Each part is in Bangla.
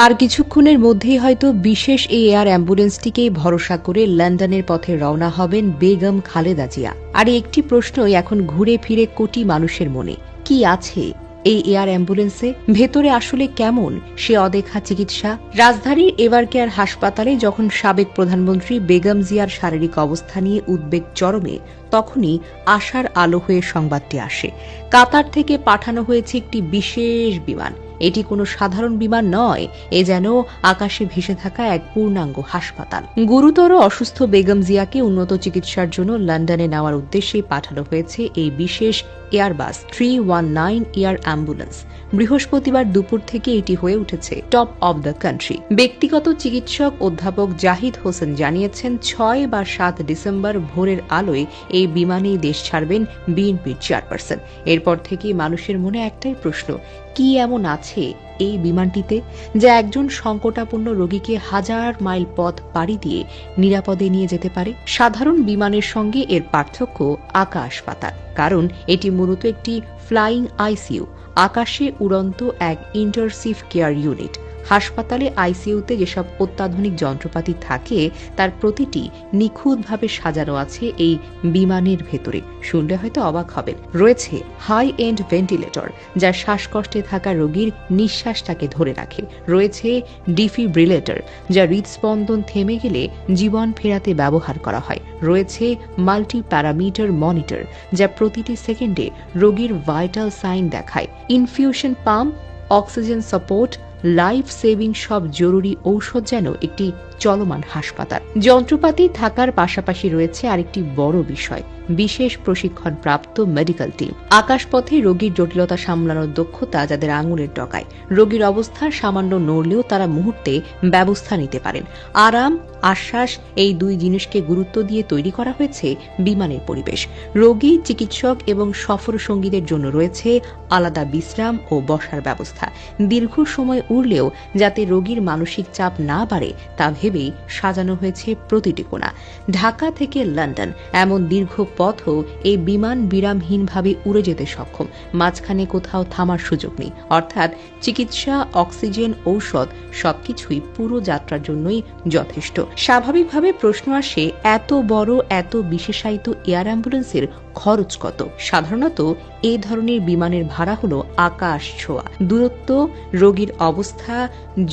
আর কিছুক্ষণের মধ্যেই হয়তো বিশেষ এই এয়ার অ্যাম্বুলেন্সটিকেই ভরসা করে লন্ডনের পথে রওনা হবেন বেগম খালেদা জিয়া। আর একটি প্রশ্নই এখন ঘুরে ফিরে কোটি মানুষের মনে, কি আছে এই এয়ার অ্যাম্বুলেন্সে? ভেতরে আসলে কেমন সে অদেখা চিকিৎসা? রাজধানীর এভারকেয়ার হাসপাতালে যখন সাবেক প্রধানমন্ত্রী বেগম জিয়ার শারীরিক অবস্থা নিয়ে উদ্বেগ চরমে, তখনই আশার আলো হয়ে সংবাদটি আসে। কাতার থেকে পাঠানো হয়েছে একটি বিশেষ বিমান। এটি কোনো সাধারণ বিমান নয়, এ যেন আকাশে ভেসে থাকা এক পূর্ণাঙ্গ হাসপাতাল। গুরুতর অসুস্থ বেগম জিয়াকে উন্নত চিকিৎসার জন্য লন্ডনে নেওয়ার উদ্দেশ্যে পাঠানো হয়েছে এই বিশেষ এয়ারবাস 319 এয়ার অ্যাম্বুলেন্স। বৃহস্পতিবার দুপুর থেকে এটি হয়ে উঠেছে টপ অব দ্য কান্ট্রি। ব্যক্তিগত চিকিৎসক অধ্যাপক জাহিদ হোসেন জানিয়েছেন, 6 বা 7 ডিসেম্বর ভোরের আলোয় এই বিমানেই দেশ ছাড়বেন বিএনপির চেয়ারপারসন। এরপর থেকে মানুষের মনে একটাই প্রশ্ন, কি এমন আছে এই বিমানটিতে যা একজন সংকটাপন্ন রোগীকে হাজার মাইল পথ পাড়ি দিয়ে নিরাপদে নিয়ে যেতে পারে? সাধারণ বিমানের সঙ্গে এর পার্থক্য আকাশ পাতাল, কারণ এটি মূলত একটি ফ্লাইং আইসিইউ, আকাশে উড়ন্ত এক ইন্টারসিভ কেয়ার ইউনিট। হাসপাতালে আইসিইউতে যেসব অত্যাধুনিক যন্ত্রপাতি থাকে তার প্রতিটি নিখুঁতভাবে সাজানো আছে এই বিমানের ভেতরে। শুনলে হয়তো অবাক হবেন, রয়েছে হাই এন্ড ভেন্টিলেটর যা শ্বাসকষ্টে থাকা রোগীর নিঃশ্বাসটাকে ধরে রাখে, রয়েছে ডিফিব্রিলেটর যা হৃদস্পন্দন থেমে গেলে জীবন ফেরাতে ব্যবহার করা হয়, রয়েছে মাল্টি প্যারামিটার মনিটর যা প্রতিটি সেকেন্ডে রোগীর ভাইটাল সাইন দেখায়, infusion pump, oxygen support, life saving সব জরুরি ঔষধ, যেন একটি চলমান হাসপাতাল। যন্ত্রপাতি থাকার পাশাপাশি রয়েছে আরেকটি বড় বিষয়, বিশেষ প্রশিক্ষণ প্রাপ্ত মেডিকেল টিম। আকাশপথে রোগীর জটিলতা সামলানোর দক্ষতা যাদের আঙুলের ডগায়। রোগীর অবস্থা সামান্য নড়লেও তারা মুহূর্তে ব্যবস্থা নিতে পারেন। আরাম, আশ্বাস, এই দুই জিনিসকে গুরুত্ব দিয়ে তৈরি করা হয়েছে বিমানের পরিবেশ। রোগী, চিকিৎসক এবং সফর সঙ্গীদের জন্য রয়েছে আলাদা বিশ্রাম ও বসার ব্যবস্থা। দীর্ঘ সময় উড়লেও যাতে রোগীর মানসিক চাপ না বাড়ে তা ভেবেই সাজানো হয়েছে প্রতিটি কোণা। ঢাকা থেকে লন্ডন এমন দীর্ঘ পথও এই বিমান বিরামহীনভাবে উড়ে যেতে সক্ষম। মাঝখানে কোথাও থামার সুযোগ নেই, অর্থাৎ চিকিৎসা, অক্সিজেন, ঔষধ সবকিছুই পুরো যাত্রার জন্যই যথেষ্ট। স্বাভাবিকভাবে প্রশ্ন আসে, এত বড়, এত বিশেষায়িত এয়ার অ্যাম্বুলেন্সের খরচ কত? সাধারণত এই ধরনের বিমানের ভাড়া হল আকাশ ছোঁয়া। দূরত্ব, রোগীর অবস্থা,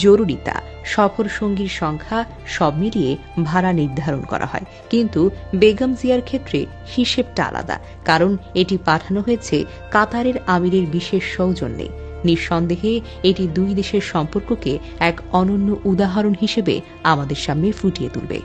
জরুরিতা, সফর সঙ্গীর সংখ্যা সব মিলিয়ে ভাড়া নির্ধারণ করা হয়। কিন্তু বেগম জিয়ার ক্ষেত্রে হিসেবটা আলাদা, কারণ এটি পাঠানো হয়েছে কাতারের আমিরের বিশেষ সৌজন্যে। নিঃসন্দেহে এটি দুই দেশের সম্পর্ককে এক অনন্য উদাহরণ হিসেবে আমাদের সামনে ফুটিয়ে তুলবে।